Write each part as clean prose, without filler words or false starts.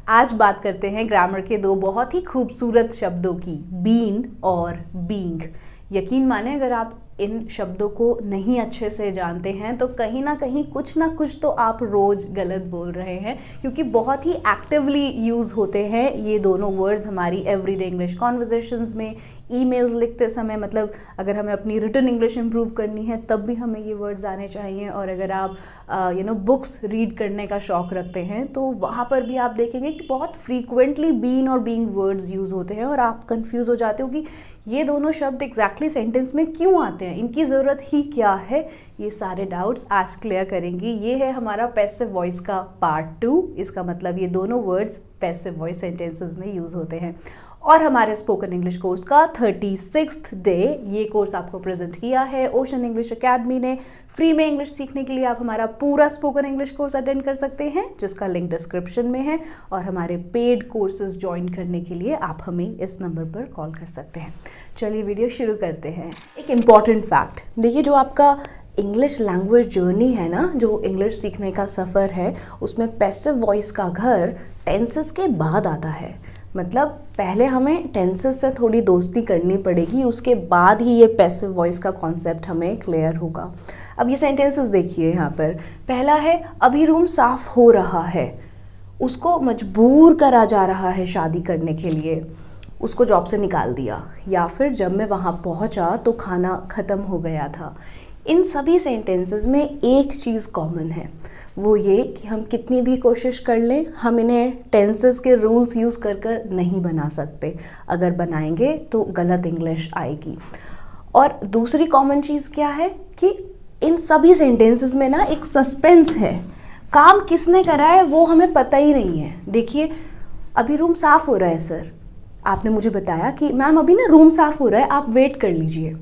आज बात करते हैं ग्रामर के दो बहुत ही खूबसूरत शब्दों की, बीन और बीइंग। यकीन माने अगर आप इन शब्दों को नहीं अच्छे से जानते हैं तो कहीं ना कुछ तो आप रोज़ गलत बोल रहे हैं, क्योंकि बहुत ही एक्टिवली यूज़ होते हैं ये दोनों वर्ड्स हमारी एवरीडे इंग्लिश कॉन्वर्जेशंस में, ईमेल्स लिखते समय। मतलब अगर हमें अपनी रिटन इंग्लिश इम्प्रूव करनी है तब भी हमें ये वर्ड्स आने चाहिए। और अगर आप बुक्स रीड करने का शौक़ रखते हैं तो वहाँ पर भी आप देखेंगे कि बहुत फ्रीक्वेंटली बीन और बीइंग वर्ड्स यूज़ होते हैं और आप कंफ्यूज हो जाते हो कि ये दोनों शब्द एग्जैक्टली सेंटेंस में क्यों आते हैं, इनकी ज़रूरत ही क्या है। ये सारे डाउट्स आज क्लियर करेंगे। ये है हमारा पैसिव वॉइस का पार्ट 2। इसका मतलब ये दोनों वर्ड्स पैसिव वॉइस सेंटेंसेस में यूज़ होते हैं। और हमारे स्पोकन इंग्लिश कोर्स का 36th डे ये कोर्स आपको प्रेजेंट किया है ओशन इंग्लिश एकेडमी ने। फ्री में इंग्लिश सीखने के लिए आप हमारा पूरा स्पोकन इंग्लिश कोर्स अटेंड कर सकते हैं, जिसका लिंक डिस्क्रिप्शन में है। और हमारे पेड कोर्सेज ज्वाइन करने के लिए आप हमें इस नंबर पर कॉल कर सकते हैं। चलिए वीडियो शुरू करते हैं। एक इम्पॉर्टेंट फैक्ट देखिए, जो आपका इंग्लिश लैंग्वेज जर्नी है ना, जो इंग्लिश सीखने का सफ़र है, उसमें पैसिव वॉइस का घर टेंसेस के बाद आता है। मतलब पहले हमें टेंसेस से थोड़ी दोस्ती करनी पड़ेगी, उसके बाद ही ये पैसिव वॉइस का कॉन्सेप्ट हमें क्लियर होगा। अब ये सेंटेंसेस देखिए यहाँ पर। पहला है, अभी रूम साफ़ हो रहा है। उसको मजबूर करा जा रहा है शादी करने के लिए, उसको जॉब से निकाल दिया। या फिर जब मैं वहाँ पहुँचा तो खाना ख़त्म हो गया था। इन सभी सेंटेंसेस में एक चीज़ कॉमन है, वो ये कि हम कितनी भी कोशिश कर लें, हम इन्हें टेंसेस के रूल्स यूज़ कर नहीं बना सकते। अगर बनाएंगे तो गलत इंग्लिश आएगी। और दूसरी कॉमन चीज़ क्या है कि इन सभी सेंटेंसेस में ना एक सस्पेंस है। काम किसने करा है वो हमें पता ही नहीं है। देखिए, अभी रूम साफ़ हो रहा है सर, आपने मुझे बताया कि मैम अभी ना रूम साफ़ हो रहा है, आप वेट कर लीजिए।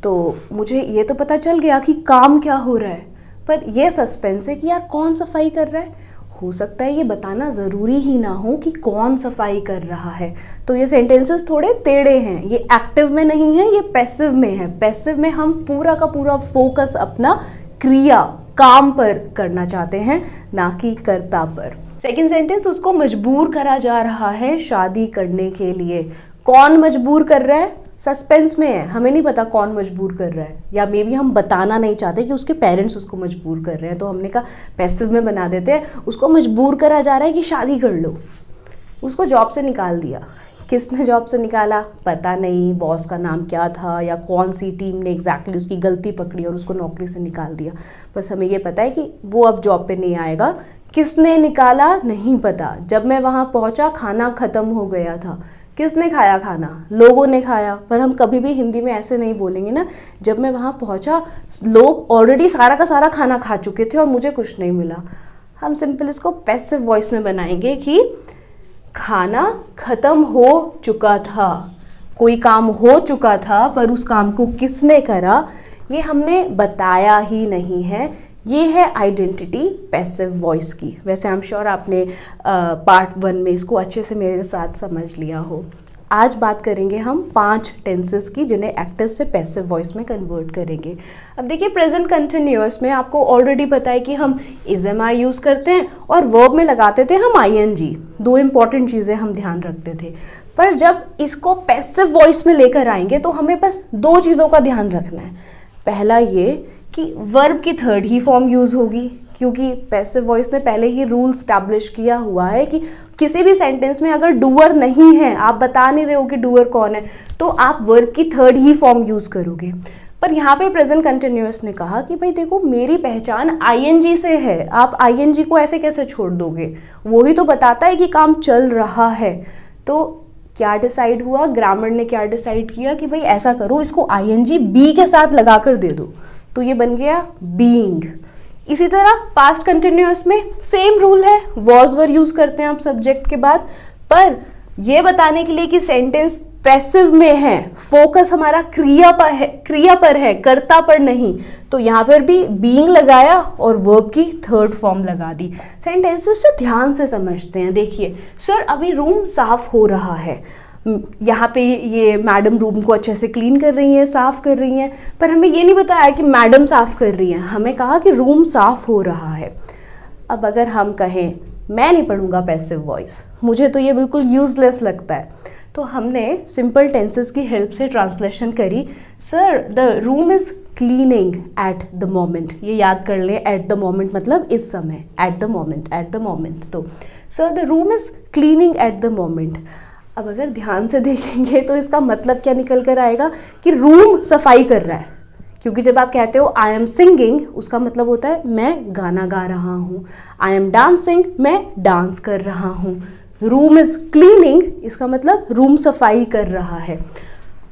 तो मुझे ये तो पता चल गया कि काम क्या हो रहा है, पर यह सस्पेंस है कि यार कौन सफाई कर रहा है। हो सकता है ये बताना ज़रूरी ही ना हो कि कौन सफाई कर रहा है। तो ये सेंटेंसेस थोड़े टेढ़े हैं, ये एक्टिव में नहीं है, ये पैसिव में है। पैसिव में हम पूरा का पूरा फोकस अपना क्रिया, काम पर करना चाहते हैं, ना कि कर्ता पर। सेकेंड सेंटेंस, उसको मजबूर करा जा रहा है शादी करने के लिए। कौन मजबूर कर रहा है, सस्पेंस में है, हमें नहीं पता कौन मजबूर कर रहा है, या मे बी हम बताना नहीं चाहते कि उसके पेरेंट्स उसको मजबूर कर रहे हैं, तो हमने कहा पैसिव में बना देते हैं। उसको मजबूर करा जा रहा है कि शादी कर लो। उसको जॉब से निकाल दिया। किसने जॉब से निकाला पता नहीं, बॉस का नाम क्या था या कौन सी टीम ने एग्जैक्टली उसकी गलती पकड़ी और उसको नौकरी से निकाल दिया। बस हमें ये पता है कि वो अब जॉब पे नहीं आएगा। किसने निकाला नहीं पता। जब मैं वहाँ पहुँचा खाना ख़त्म हो गया था। किसने खाया खाना, लोगों ने खाया। पर हम कभी भी हिंदी में ऐसे नहीं बोलेंगे ना, जब मैं वहाँ पहुँचा लोग ऑलरेडी सारा का सारा खाना खा चुके थे और मुझे कुछ नहीं मिला। हम सिंपल इसको पैसिव वॉइस में बनाएंगे कि खाना ख़त्म हो चुका था, कोई काम हो चुका था, पर उस काम को किसने करा ये हमने बताया ही नहीं है। ये है आइडेंटिटी पैसिव वॉइस की। वैसे आई एम श्योर आपने पार्ट 1 में इसको अच्छे से मेरे साथ समझ लिया हो। आज बात करेंगे हम 5 टेंसेस की, जिन्हें एक्टिव से पैसिव वॉइस में कन्वर्ट करेंगे। अब देखिए, प्रेजेंट कंटिन्यूअस में आपको ऑलरेडी पता है कि हम इज एम आर यूज़ करते हैं और वर्ब में लगाते थे हम ING। 2 इंपॉर्टेंट चीज़ें हम ध्यान रखते थे। पर जब इसको पैसिव वॉइस में लेकर आएंगे तो हमें बस 2 चीज़ों का ध्यान रखना है। पहला ये कि वर्ब की थर्ड ही फॉर्म यूज़ होगी, क्योंकि पैसिव वॉइस ने पहले ही रूल स्टैब्लिश किया हुआ है कि किसी भी सेंटेंस में अगर डूअर नहीं है, आप बता नहीं रहे हो कि डूअर कौन है, तो आप वर्ब की थर्ड ही फॉर्म यूज़ करोगे। पर यहाँ पे प्रेजेंट कंटिन्यूअस ने कहा कि भाई देखो, मेरी पहचान ING से है, आप ING को ऐसे कैसे छोड़ दोगे, वही तो बताता है कि काम चल रहा है। तो क्या डिसाइड हुआ, ग्रामर ने क्या डिसाइड किया कि भाई ऐसा करो, इसको ING बी के साथ लगा कर दे दो, तो ये बन गया बीइंग। इसी तरह पास्ट कंटिन्यूअस में सेम रूल है, वॉज वर यूज करते हैं आप सब्जेक्ट के बाद। पर ये बताने के लिए कि सेंटेंस पैसिव में है, फोकस हमारा क्रिया पर है, कर्ता पर नहीं, तो यहाँ पर भी बीइंग लगाया और वर्ब की थर्ड फॉर्म लगा दी। सेंटेंसेस से ध्यान से समझते हैं। देखिए, सर अभी रूम साफ हो रहा है, यहाँ पे ये मैडम रूम को अच्छे से क्लीन कर रही हैं, साफ़ कर रही हैं, पर हमें ये नहीं बताया कि मैडम साफ़ कर रही हैं, हमें कहा कि रूम साफ़ हो रहा है। अब अगर हम कहें मैं नहीं पढ़ूंगा पैसिव वॉइस, मुझे तो ये बिल्कुल यूजलेस लगता है। तो हमने सिंपल टेंसेस की हेल्प से ट्रांसलेशन करी। Sir the room is cleaning at the moment, ये याद कर लें, एट द मोमेंट मतलब इस समय, at the moment, at the moment. तो sir the room is cleaning at the moment. अब अगर ध्यान से देखेंगे तो इसका मतलब क्या निकल कर आएगा कि रूम सफाई कर रहा है, क्योंकि जब आप कहते हो आई एम सिंगिंग, उसका मतलब होता है मैं गाना गा रहा हूँ। आई एम डांसिंग, मैं डांस कर रहा हूँ। रूम इज़ क्लीनिंग, इसका मतलब रूम सफाई कर रहा है।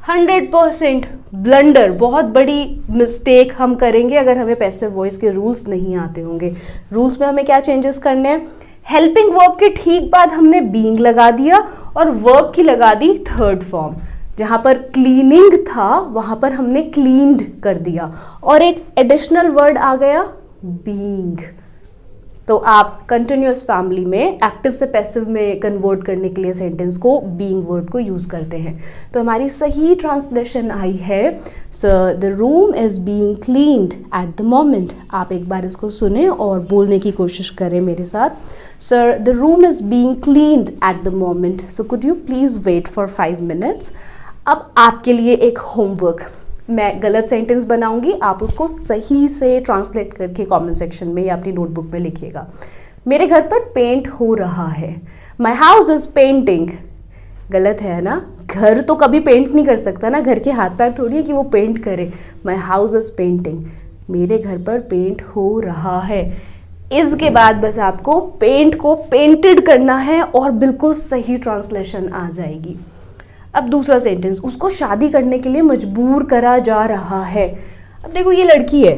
100% ब्लंडर, बहुत बड़ी मिस्टेक हम करेंगे अगर हमें पैसिव वॉइस के रूल्स नहीं आते होंगे। रूल्स में हमें क्या चेंजेस करने हैं, हेल्पिंग वर्ब के ठीक बाद हमने बीइंग लगा दिया और वर्ब की लगा दी थर्ड फॉर्म। जहाँ पर क्लीनिंग था वहाँ पर हमने क्लीन्ड कर दिया और एक एडिशनल वर्ड आ गया बीइंग। तो आप कंटिन्यूअस फैमिली में एक्टिव से पैसिव में कन्वर्ट करने के लिए सेंटेंस को बीइंग वर्ड को यूज़ करते हैं। तो हमारी सही ट्रांसलेशन आई है, sir the room is being cleaned at the moment. आप एक बार इसको सुने और बोलने की कोशिश करें मेरे साथ। Sir the room is being cleaned at the moment, so could you please wait for 5 minutes। अब आपके लिए एक होमवर्क, मैं गलत सेंटेंस बनाऊंगी, आप उसको सही से ट्रांसलेट करके कमेंट सेक्शन में या अपनी नोटबुक में लिखिएगा। मेरे घर पर पेंट हो रहा है, माई हाउस इज पेंटिंग। गलत है ना, घर तो कभी पेंट नहीं कर सकता ना, घर के हाथ पैर थोड़ी है कि वो पेंट करे। माई हाउस इज पेंटिंग, मेरे घर पर पेंट हो रहा है। इसके बाद बस आपको पेंट को पेंटेड करना है और बिल्कुल सही ट्रांसलेशन आ जाएगी। अब दूसरा सेंटेंस, उसको शादी करने के लिए मजबूर करा जा रहा है। अब देखो ये लड़की है,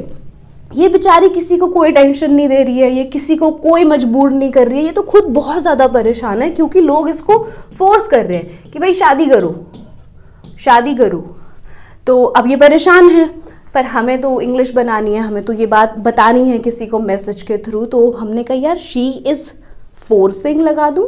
ये बेचारी किसी को कोई टेंशन नहीं दे रही है, ये किसी को कोई मजबूर नहीं कर रही है, ये तो खुद बहुत ज़्यादा परेशान है क्योंकि लोग इसको फोर्स कर रहे हैं कि भाई शादी करो, शादी करो। तो अब ये परेशान है, पर हमें तो इंग्लिश बनानी है, हमें तो ये बात बतानी है किसी को मैसेज के थ्रू। तो हमने कहा यार शी इज़ फोर्सिंग लगा दूँ,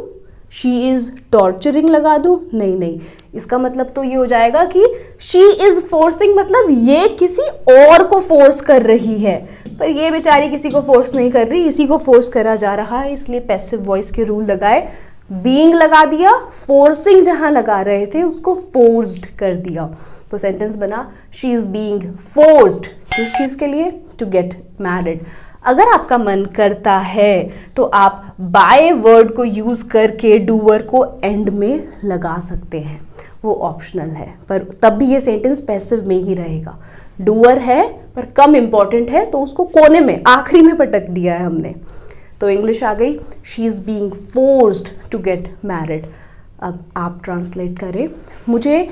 शी इज़ टॉर्चरिंग लगा दूँ? नहीं, इसका मतलब तो ये हो जाएगा कि शी इज़ फोर्सिंग मतलब ये किसी और को फोर्स कर रही है, पर ये बेचारी किसी को फोर्स नहीं कर रही, इसी को फोर्स करा जा रहा है। इसलिए पैसिव वॉइस के रूल लगाए, बीइंग लगा दिया, फोर्सिंग जहाँ लगा रहे थे उसको फोर्स्ड कर दिया। तो सेंटेंस बना शी इज़ बीइंग फोर्स्ड, किस चीज़ के लिए? To get married. अगर आपका मन करता है तो आप बाय वर्ड को यूज़ करके डूअर को एंड में लगा सकते हैं, वो ऑप्शनल है, पर तब भी ये सेंटेंस पैसिव में ही रहेगा। डूअर है पर कम इम्पॉर्टेंट है तो उसको कोने में आखिरी में पटक दिया है हमने। तो इंग्लिश आ गई, she is being forced to get married. अब आप ट्रांसलेट करें, मुझे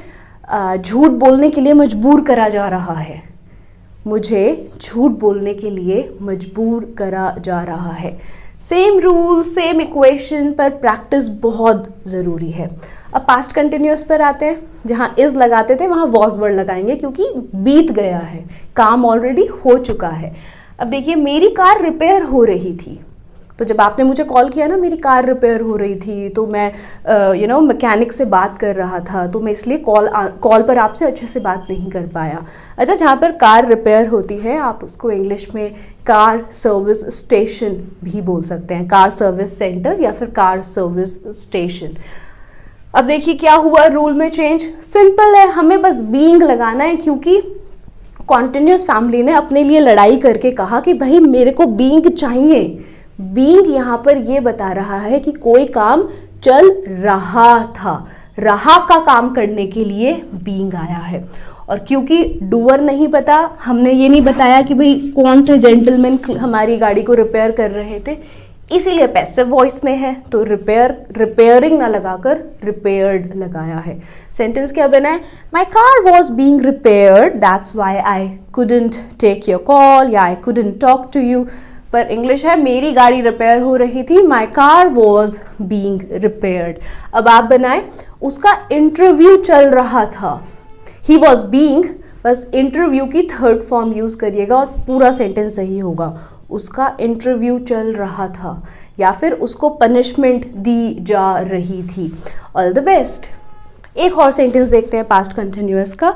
झूठ बोलने के लिए मजबूर करा जा रहा है, मुझे झूठ बोलने के लिए मजबूर करा जा रहा है। सेम रूल, सेम इक्वेशन, पर प्रैक्टिस बहुत ज़रूरी है। अब पास्ट कंटिन्यूअस पर आते हैं, जहाँ इज़ लगाते थे वहाँ वॉज वर्ड लगाएंगे क्योंकि बीत गया है, काम ऑलरेडी हो चुका है। अब देखिए मेरी कार रिपेयर हो रही थी, तो जब आपने मुझे कॉल किया ना, मेरी कार रिपेयर हो रही थी, तो मैं मैकेनिक से बात कर रहा था, तो मैं इसलिए कॉल पर आपसे अच्छे से बात नहीं कर पाया। अच्छा, जहाँ पर कार रिपेयर होती है आप उसको इंग्लिश में कार सर्विस स्टेशन भी बोल सकते हैं, कार सर्विस सेंटर या फिर कार सर्विस स्टेशन। अब देखिए क्या हुआ रूल में चेंज, सिंपल है, हमें बस बीइंग लगाना है क्योंकि कॉन्टिन्यूअस फैमिली ने अपने लिए लड़ाई करके कहा कि भाई मेरे को बीइंग चाहिए। बीइंग यहाँ पर ये बता रहा है कि कोई काम चल रहा था, रहा का काम करने के लिए बीइंग आया है। और क्योंकि डूअर नहीं पता, हमने ये नहीं बताया कि भाई कौन से जेंटलमैन हमारी गाड़ी को रिपेयर कर रहे थे, इसीलिए पैसिव वॉइस में है, तो रिपेयरिंग ना लगाकर रिपेयर्ड लगाया है। सेंटेंस क्या बना है, my car was being repaired that's why I couldn't take your call या I couldn't talk to you. पर इंग्लिश है मेरी गाड़ी रिपेयर हो रही थी, my car was being repaired. अब आप बनाए उसका इंटरव्यू चल रहा था, ही वॉज बीइंग, बस इंटरव्यू की थर्ड फॉर्म यूज करिएगा और पूरा सेंटेंस सही होगा। उसका इंटरव्यू चल रहा था या फिर उसको पनिशमेंट दी जा रही थी। All the best. एक और सेंटेंस देखते हैं पास्ट कंटिन्यूअस का,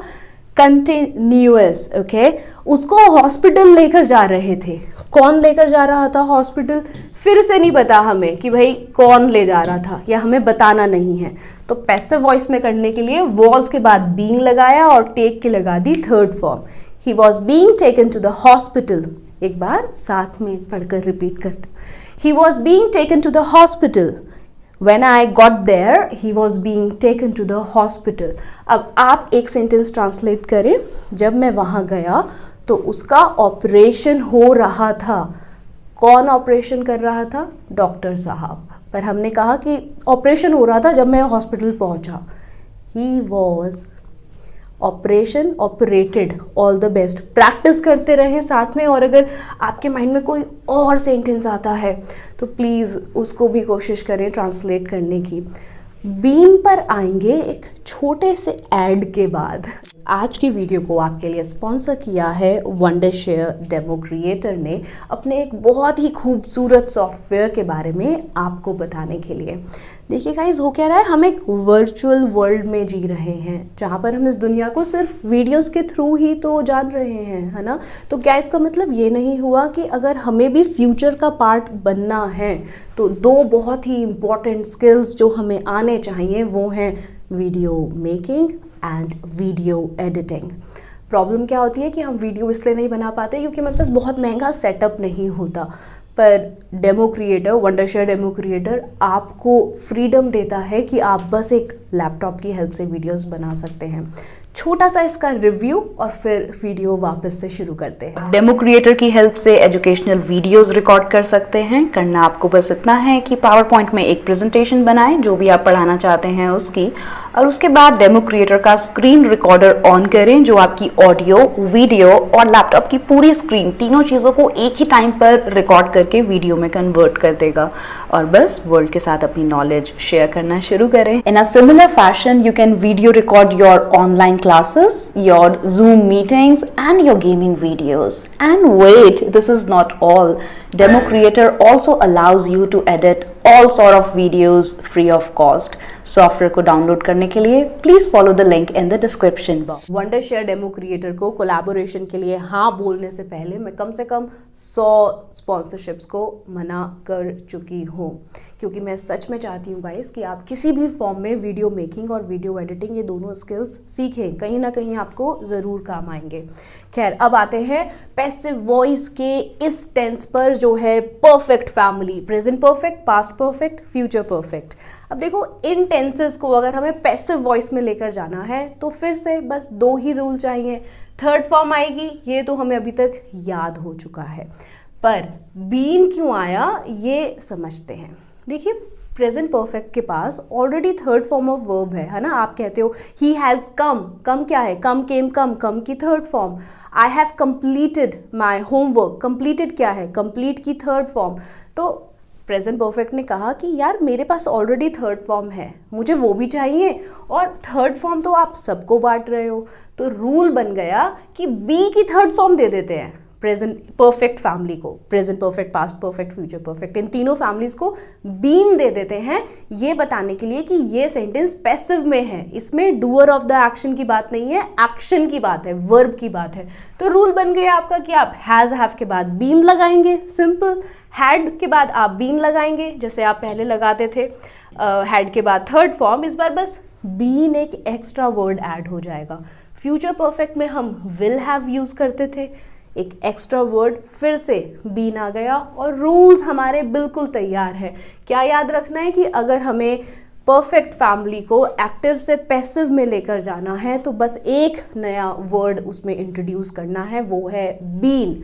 कंटिन्यूअस। ओके, उसको हॉस्पिटल लेकर जा रहे थे, कौन लेकर जा रहा था हॉस्पिटल, फिर से नहीं पता हमें कि भाई कौन ले जा रहा था, या हमें बताना नहीं है। तो पैसिव वॉइस में करने के लिए वॉज के बाद बीइंग लगाया और टेक के लगा दी third form. He was being taken to the hospital. एक बार साथ में पढ़कर रिपीट करते, he was being taken to the hospital. When I got there, he was being taken to the hospital. अब आप एक सेंटेंस ट्रांसलेट करें, जब मैं वहाँ गया तो उसका ऑपरेशन हो रहा था। कौन ऑपरेशन कर रहा था? डॉक्टर साहब। पर हमने कहा कि ऑपरेशन हो रहा था जब मैं हॉस्पिटल पहुँचा। He was operation operated. All the best. Practice करते रहें साथ में, और अगर आपके माइंड में कोई और सेंटेंस आता है तो प्लीज़ उसको भी कोशिश करें ट्रांसलेट करने की। बीन पर आएंगे एक छोटे से ऐड के बाद। आज की वीडियो को आपके लिए स्पॉन्सर किया है वंडरशेयर डेमो क्रिएटर ने, अपने एक बहुत ही खूबसूरत सॉफ्टवेयर के बारे में आपको बताने के लिए। देखिए गाइस, हो क्या रहा है, हम एक वर्चुअल वर्ल्ड में जी रहे हैं जहाँ पर हम इस दुनिया को सिर्फ वीडियोस के थ्रू ही तो जान रहे हैं, है ना। तो क्या इसका मतलब ये नहीं हुआ कि अगर हमें भी फ्यूचर का पार्ट बनना है तो दो बहुत ही इम्पॉर्टेंट स्किल्स जो हमें आने चाहिए वो हैं video making and video editing. Problem क्या होती है कि हम वीडियो इसलिए नहीं बना पाते क्योंकि हमारे पास बहुत महंगा सेटअप नहीं होता। पर demo creator, Wondershare demo creator आपको फ्रीडम देता है कि आप बस एक लैपटॉप की हेल्प से वीडियोस बना सकते हैं। छोटा सा इसका रिव्यू और फिर वीडियो वापस से शुरू करते हैं। डेमो क्रिएटर की हेल्प से एजुकेशनल वीडियोस रिकॉर्ड कर सकते हैं। करना आपको बस इतना है कि पावर पॉइंट में एक प्रेजेंटेशन बनाएं जो भी आप पढ़ाना चाहते हैं उसकी, और उसके बाद डेमो क्रिएटर का स्क्रीन रिकॉर्डर ऑन करें जो आपकी ऑडियो, वीडियो और लैपटॉप की पूरी स्क्रीन, तीनों चीज़ों को एक ही टाइम पर रिकॉर्ड करके वीडियो में कन्वर्ट कर देगा। और बस वर्ल्ड के साथ अपनी नॉलेज शेयर करना शुरू करें। In a similar fashion you can video record your online classes, your Zoom meetings and your gaming videos. And wait, this is not all. Demo Creator also allows you to edit all sort of videos free of cost. Software को download करने के लिए please follow the link in the description box. Wondershare demo creator को collaboration के लिए हाँ बोलने से पहले मैं कम से कम 100 स्पॉन्सरशिप्स को मना कर चुकी हूँ, क्योंकि मैं सच में चाहती हूँ गाइस कि आप किसी भी फॉर्म में वीडियो मेकिंग और वीडियो एडिटिंग ये दोनों स्किल्स सीखें, कहीं ना कहीं आपको ज़रूर काम आएंगे। खैर, अब आते हैं पैसिव वॉइस के इस टेंस पर जो है perfect family, present perfect, past perfect, future perfect. अब देखो, इन टेंसेस को अगर हमें पैसिव वॉइस में लेकर जाना है तो फिर से बस दो ही रूल चाहिए। थर्ड फॉर्म आएगी, ये तो हमें अभी तक याद हो चुका है, पर बीन क्यों आया ये समझते हैं। देखिए, प्रेजेंट परफेक्ट के पास already third form of verb है ना। आप कहते हो ही हैज़ कम, कम क्या है, कम केम, कम की third form. I have completed my homework, completed क्या है, कंप्लीट की थर्ड फॉर्म। तो प्रेजेंट परफेक्ट ने कहा कि यार मेरे पास ऑलरेडी थर्ड फॉर्म है, मुझे वो भी चाहिए, और थर्ड फॉर्म तो आप सबको बांट रहे हो, तो रूल बन गया कि बी की थर्ड फॉर्म दे देते हैं प्रेजेंट परफेक्ट फैमिली को। Present perfect, past perfect, future perfect, इन तीनों फैमिलीज को बीन दे देते हैं, ये बताने के लिए कि ये सेंटेंस पैसिव में है, इसमें डूअर ऑफ द एक्शन की बात नहीं है, एक्शन की बात है, वर्ब की बात है। तो रूल बन गया आपका कि आप हैज़, हैव के बाद बीन लगाएंगे, सिंपल। हैड के बाद आप बीन लगाएंगे जैसे आप पहले लगाते थे। हैड के बाद थर्ड फॉर्म, इस बार बस बीन एक एक्स्ट्रा वर्ड ऐड हो जाएगा। फ्यूचर परफेक्ट में हम विल हैव यूज़ करते थे, एक एक्स्ट्रा वर्ड फिर से बीन आ गया, और रूल्स हमारे बिल्कुल तैयार है। क्या याद रखना है कि अगर हमें परफेक्ट फैमिली को एक्टिव से पैसिव में लेकर जाना है तो बस एक नया वर्ड उसमें इंट्रोड्यूस करना है, वो है बीन।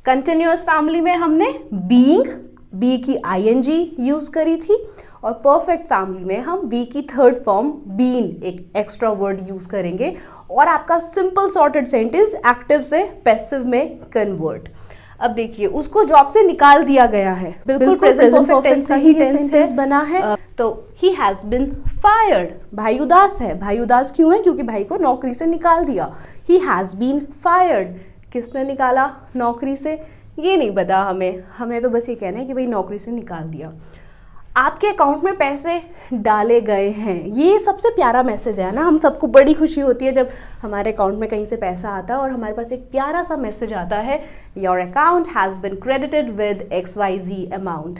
कंटिन्यूअस फैमिली में हमने बीइंग, बी की आईएनजी यूज करी थी, और परफेक्ट फैमिली में हम बी की थर्ड फॉर्म बीन एक एक्स्ट्रा वर्ड यूज करेंगे, और आपका सिंपल सॉर्टेड सेंटेंस एक्टिव से पैसिव में कन्वर्ट। अब देखिए, उसको जॉब से निकाल दिया गया है, बिल्कुल प्रेजेंट परफेक्ट का ही टेंस बना है। तो ही हैज बीन फायर्ड, भाई उदास है। भाई उदास क्यों है? क्योंकि भाई को नौकरी से निकाल दिया। ही हैज बीन फायर्ड, किसने निकाला नौकरी से ये नहीं पता हमें तो बस ये कहना है कि भाई नौकरी से निकाल दिया। आपके अकाउंट में पैसे डाले गए हैं। ये सबसे प्यारा मैसेज है ना, हम सबको बड़ी खुशी होती है जब हमारे अकाउंट में कहीं से पैसा आता है और हमारे पास एक प्यारा सा मैसेज आता है, your account has been credited with XYZ amount.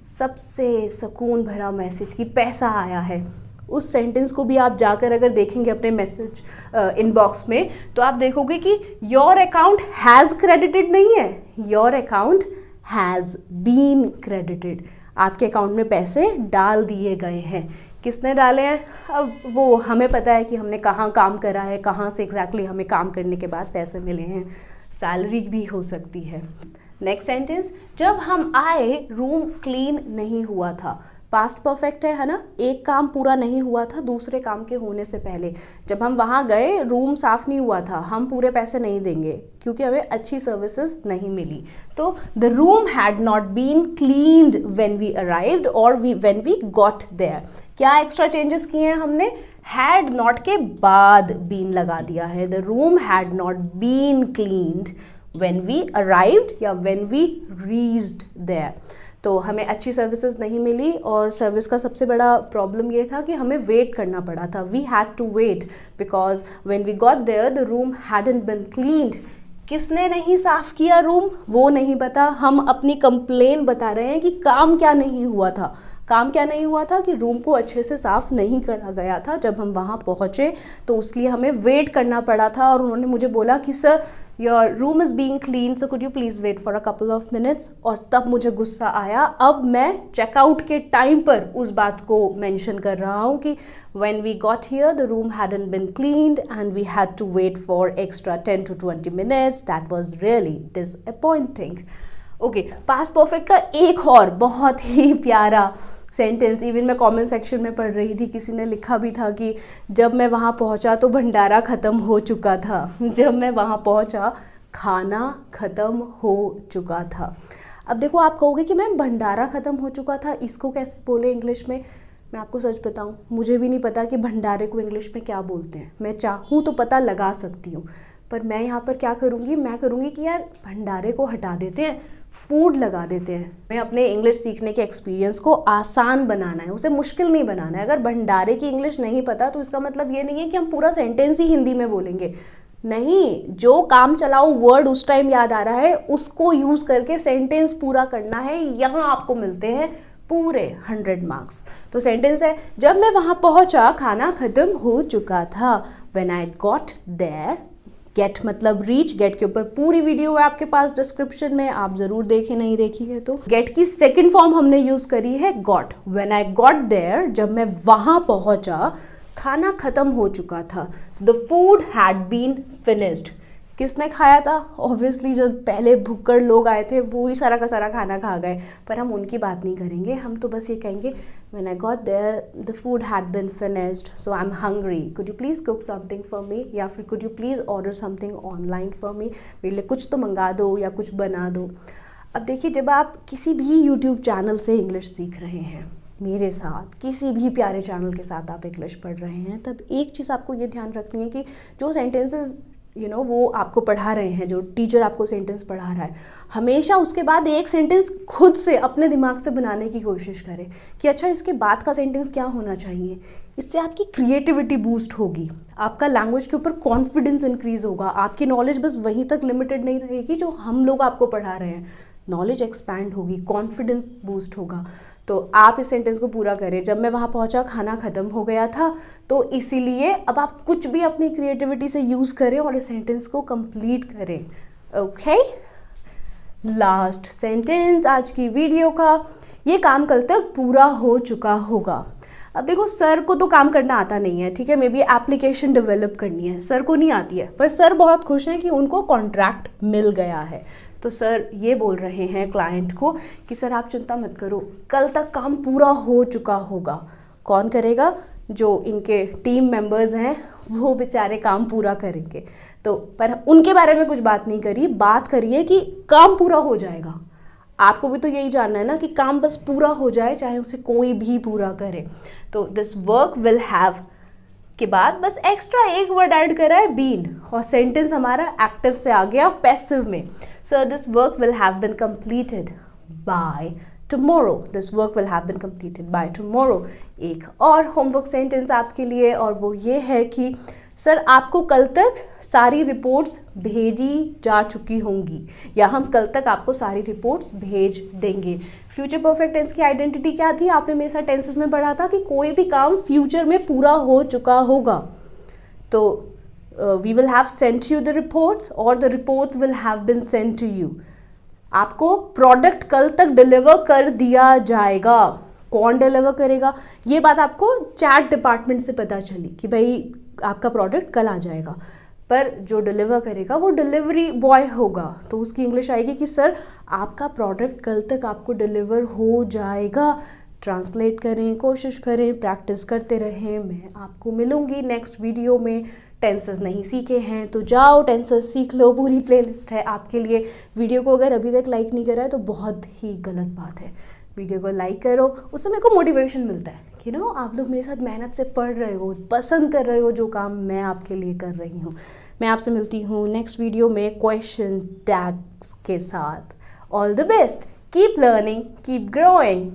सबसे सुकून भरा मैसेज कि पैसा आया है। उस सेंटेंस को भी आप जाकर अगर देखेंगे अपने मैसेज इनबॉक्स में, तो आप देखोगे कि योर अकाउंट हैज़ क्रेडिटेड नहीं है, your account has been credited. आपके अकाउंट में पैसे डाल दिए गए हैं। किसने डाले हैं? अब वो हमें पता है कि हमने कहाँ काम करा है, कहाँ से एग्जैक्टली हमें काम करने के बाद पैसे मिले हैं। सैलरी भी हो सकती है। नेक्स्ट सेंटेंस, जब हम आए रूम क्लीन नहीं हुआ था। पास्ट परफेक्ट है ना, एक काम पूरा नहीं हुआ था दूसरे काम के होने से पहले। जब हम वहाँ गए रूम साफ़ नहीं हुआ था, हम पूरे पैसे नहीं देंगे क्योंकि हमें अच्छी सर्विसेज नहीं मिली। तो the room had not been cleaned when we arrived और व्हेन वी गॉट देयर। क्या एक्स्ट्रा चेंजेस किए हैं हमने? हैड नॉट के बाद बीन लगा दिया है। The room had not been cleaned when we arrived या व्हेन वी रीच्ड देयर। तो हमें अच्छी सर्विसेज नहीं मिली और सर्विस का सबसे बड़ा प्रॉब्लम ये था कि हमें वेट करना पड़ा था। We had to wait because when we got there the room hadn't been cleaned. किसने नहीं साफ़ किया रूम? वो नहीं पता। हम अपनी कंप्लेन बता रहे हैं कि काम क्या नहीं हुआ था। काम क्या नहीं हुआ था कि रूम को अच्छे से साफ़ नहीं करा गया था जब हम वहाँ पहुँचे, तो उसलिए हमें वेट करना पड़ा था। और उन्होंने मुझे बोला कि sir your room is being clean so could you please wait for a couple of minutes. और तब मुझे गुस्सा आया। अब मैं चेकआउट के टाइम पर उस बात को मेंशन कर रहा हूँ कि when we got here the room hadn't been cleaned and we had to wait for extra 10 to 20 minutes. That was really disappointing. Okay, past perfect का एक और बहुत ही प्यारा सेंटेंस, इवन मैं कमेंट सेक्शन में पढ़ रही थी, किसी ने लिखा भी था कि जब मैं वहाँ पहुँचा तो भंडारा ख़त्म हो चुका था। जब मैं वहाँ पहुँचा खाना ख़त्म हो चुका था। अब देखो, आप कहोगे कि मैम भंडारा ख़त्म हो चुका था, इसको कैसे बोले इंग्लिश में? मैं आपको सच बताऊं, मुझे भी नहीं पता कि भंडारे को इंग्लिश में क्या बोलते हैं। मैं चाहूँ तो पता लगा सकती हूँ, पर मैं यहाँ पर क्या करूँगी, मैं करूँगी कि यार भंडारे को हटा देते हैं, फूड लगा देते हैं। मैं अपने इंग्लिश सीखने के एक्सपीरियंस को आसान बनाना है, उसे मुश्किल नहीं बनाना है। अगर भंडारे की इंग्लिश नहीं पता तो इसका मतलब ये नहीं है कि हम पूरा सेंटेंस ही हिंदी में बोलेंगे। नहीं, जो काम चलाओ वर्ड उस टाइम याद आ रहा है उसको यूज़ करके सेंटेंस पूरा करना है। यहाँ आपको मिलते हैं पूरे 100 मार्क्स। तो सेंटेंस है, जब मैं वहाँ पहुँचा खाना ख़त्म हो चुका था। When I got there, get मतलब रीच। गेट के ऊपर पूरी वीडियो है आपके पास डिस्क्रिप्शन में, आप ज़रूर देखें, नहीं देखी है तो। गेट की सेकंड फॉर्म हमने यूज़ करी है got. When I got there, जब मैं वहाँ पहुँचा खाना ख़त्म हो चुका था। The food had been finished। किसने खाया था? ऑब्वियसली जो पहले भुक्कड़ लोग आए थे वो ही सारा का सारा खाना खा गए, पर हम उनकी बात नहीं करेंगे। हम तो बस ये कहेंगे When I got there, the food had been finished, so I'm hungry. Could you please cook something for me? या फिर could you please order something online for me? मेरे लिए कुछ तो मंगा दो या कुछ बना दो। अब देखिए, जब आप किसी भी YouTube चैनल से इंग्लिश सीख रहे हैं, मेरे साथ किसी भी प्यारे चैनल के साथ आप इंग्लिश पढ़ रहे हैं, तब एक चीज़ आपको ये ध्यान रखनी है कि जो सेंटेंसेस वो आपको पढ़ा रहे हैं, जो टीचर आपको सेंटेंस पढ़ा रहा है, हमेशा उसके बाद एक सेंटेंस खुद से अपने दिमाग से बनाने की कोशिश करें कि अच्छा इसके बाद का सेंटेंस क्या होना चाहिए। इससे आपकी क्रिएटिविटी बूस्ट होगी, आपका लैंग्वेज के ऊपर कॉन्फिडेंस इंक्रीज होगा, आपकी नॉलेज बस वहीं तक लिमिटेड नहीं रहेगी जो हम लोग आपको पढ़ा रहे हैं। नॉलेज एक्सपैंड होगी, कॉन्फिडेंस बूस्ट होगा। तो आप इस सेंटेंस को पूरा करें, जब मैं वहाँ पहुँचा खाना ख़त्म हो गया था। तो इसीलिए अब आप कुछ भी अपनी क्रिएटिविटी से यूज़ करें और इस सेंटेंस को कंप्लीट करें। ओके, लास्ट सेंटेंस आज की वीडियो का, ये काम कल तक पूरा हो चुका होगा। अब देखो, सर को तो काम करना आता नहीं है, ठीक है, मे बी एप्लीकेशन डेवलप करनी है, सर को नहीं आती है, पर सर बहुत खुश हैं कि उनको कॉन्ट्रैक्ट मिल गया है। तो सर ये बोल रहे हैं क्लाइंट को कि सर आप चिंता मत करो, कल तक काम पूरा हो चुका होगा। कौन करेगा? जो इनके टीम मेंबर्स हैं वो बेचारे काम पूरा करेंगे। तो पर उनके बारे में कुछ बात नहीं करी, बात करिए कि काम पूरा हो जाएगा। आपको भी तो यही जानना है ना कि काम बस पूरा हो जाए, चाहे उसे कोई भी पूरा करे। तो दिस वर्क विल हैव के बाद बस एक्स्ट्रा एक वर्ड ऐड करा है बीन, और सेंटेंस हमारा एक्टिव से आ गया पैसिव में। So this work will have been completed by tomorrow this work will have been completed by tomorrow। एक और होमवर्क सेंटेंस आपके लिए, और वो ये है कि सर आपको कल तक सारी रिपोर्ट्स भेजी जा चुकी होंगी, या हम कल तक आपको सारी रिपोर्ट्स भेज देंगे। फ्यूचर परफेक्ट टेंस की आइडेंटिटी क्या थी? आपने मेरे साथ टेंसेस में पढ़ा था कि कोई भी काम फ्यूचर में पूरा हो चुका होगा। तो we will have sent you the reports और the reports will have been sent to you. आपको प्रोडक्ट कल तक डिलीवर कर दिया जाएगा। कौन डिलीवर करेगा? ये बात आपको चैट डिपार्टमेंट से पता चली कि भाई आपका प्रोडक्ट कल आ जाएगा, पर जो डिलीवर करेगा वो डिलीवरी बॉय होगा। तो उसकी इंग्लिश आएगी कि सर आपका प्रोडक्ट कल तक आपको डिलीवर हो जाएगा। ट्रांसलेट करें, कोशिश करें, प्रैक्टिस करते रहें। मैं आपको मिलूंगी नेक्स्ट वीडियो में। टेंसेस नहीं सीखे हैं तो जाओ टेंसेस सीख लो, पूरी प्लेलिस्ट है आपके लिए। वीडियो को अगर अभी तक लाइक नहीं करा है तो बहुत ही गलत बात है। वीडियो को लाइक करो, उससे मेरे को मोटिवेशन मिलता है कि आप लोग मेरे साथ मेहनत से पढ़ रहे हो, पसंद कर रहे हो जो काम मैं आपके लिए कर रही हूँ। मैं आपसे मिलती हूँ नेक्स्ट वीडियो में क्वेश्चन टैग्स के साथ। All the best, keep learning, keep growing.